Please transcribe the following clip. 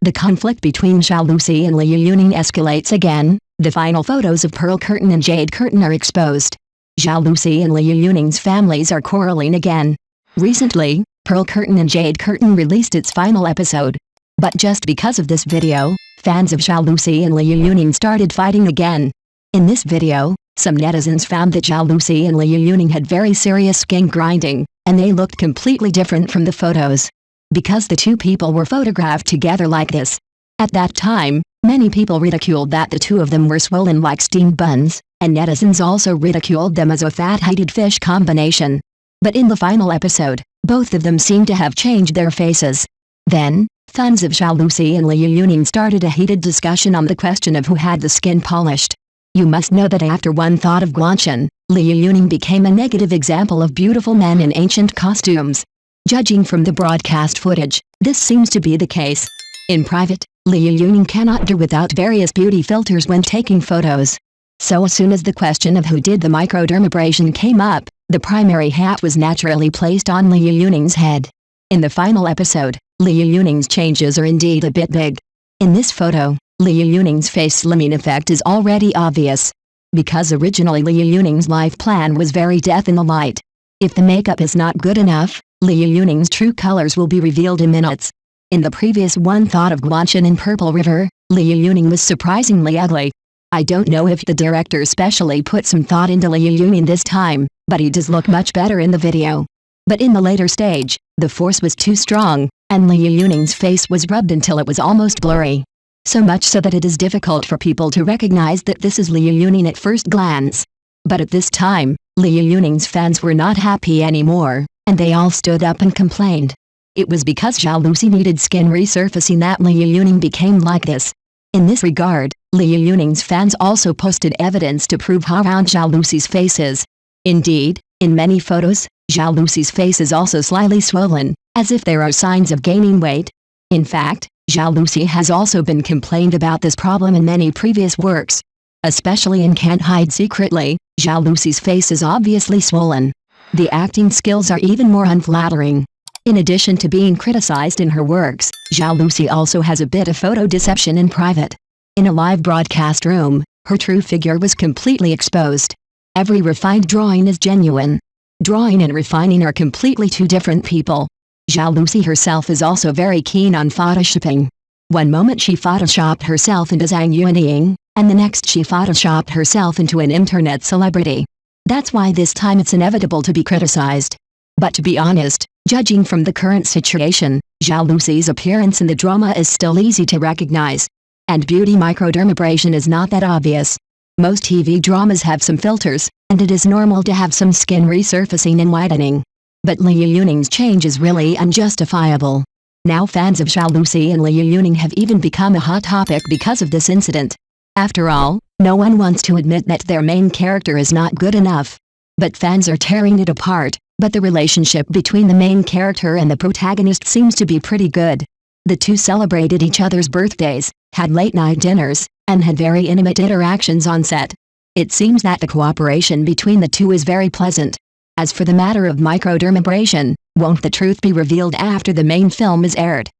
The conflict between Zhao Lusi and Liu Yuning escalates again. The final photos of Pearl Curtain and Jade Curtain are exposed. Zhao Lusi and Liu Yuning's families are quarreling again. Recently, Pearl Curtain and Jade Curtain released its final episode. But just because of this video, fans of Zhao Lusi and Liu Yuning started fighting again. In this video, some netizens found that Zhao Lusi and Liu Yuning had very serious skin grinding, and they looked completely different from the photos. Because the two people were photographed together like this. At that time, many people ridiculed that the two of them were swollen like steamed buns, and netizens also ridiculed them as a fat-headed fish combination. But in the final episode, both of them seemed to have changed their faces. Then, fans of Zhao Lusi and Liu Yuning started a heated discussion on the question of who had the skin polished. You must know that after one thought of Guanchen, Liu Yuning became a negative example of beautiful men in ancient costumes. Judging from the broadcast footage, this seems to be the case. In private, Liu Yuning cannot do without various beauty filters when taking photos. So as soon as the question of who did the microdermabrasion came up, the primary hat was naturally placed on Liu Yuning's head. In the final episode, Liu Yuning's changes are indeed a bit big. In this photo, Liu Yuning's face slimming effect is already obvious. Because originally Liu Yuning's life plan was very death in the light. If the makeup is not good enough, Liu Yuning's true colors will be revealed in minutes. In the previous One Thought of Guanchen in Purple River, Liu Yuning was surprisingly ugly. I don't know if the director specially put some thought into Liu Yuning this time, but he does look much better in the video. But in the later stage, the force was too strong, and Liu Yuning's face was rubbed until it was almost blurry. So much so that it is difficult for people to recognize that this is Liu Yuning at first glance. But at this time, Liu Yuning's fans were not happy anymore, and they all stood up and complained. It was because Zhao Lusi needed skin resurfacing that Liu Yuning became like this. In this regard, Liu Yuning's fans also posted evidence to prove how round Zhao Lusi's face is. Indeed, in many photos, Zhao Lusi's face is also slightly swollen, as if there are signs of gaining weight. In fact, Zhao Lusi has also been complained about this problem in many previous works. Especially in Can't Hide Secretly, Zhao Lusi's face is obviously swollen. The acting skills are even more unflattering. In addition to being criticized in her works, Zhao Lusi also has a bit of photo deception in private. In a live broadcast room, her true figure was completely exposed. Every refined drawing is genuine. Drawing and refining are completely two different people. Zhao Lusi herself is also very keen on photoshopping. One moment she photoshopped herself into Zhang Yuanying, and the next she photoshopped herself into an internet celebrity. That's why this time it's inevitable to be criticized. But to be honest, judging from the current situation, Zhao Lusi's appearance in the drama is still easy to recognize. And beauty microdermabrasion is not that obvious. Most TV dramas have some filters, and it is normal to have some skin resurfacing and whitening. But Liu Yuning's change is really unjustifiable. Now fans of Zhao Lusi and Liu Yuning have even become a hot topic because of this incident. After all, no one wants to admit that their main character is not good enough. But fans are tearing it apart, but the relationship between the main character and the protagonist seems to be pretty good. The two celebrated each other's birthdays, had late-night dinners, and had very intimate interactions on set. It seems that the cooperation between the two is very pleasant. As for the matter of microdermabrasion, won't the truth be revealed after the main film is aired?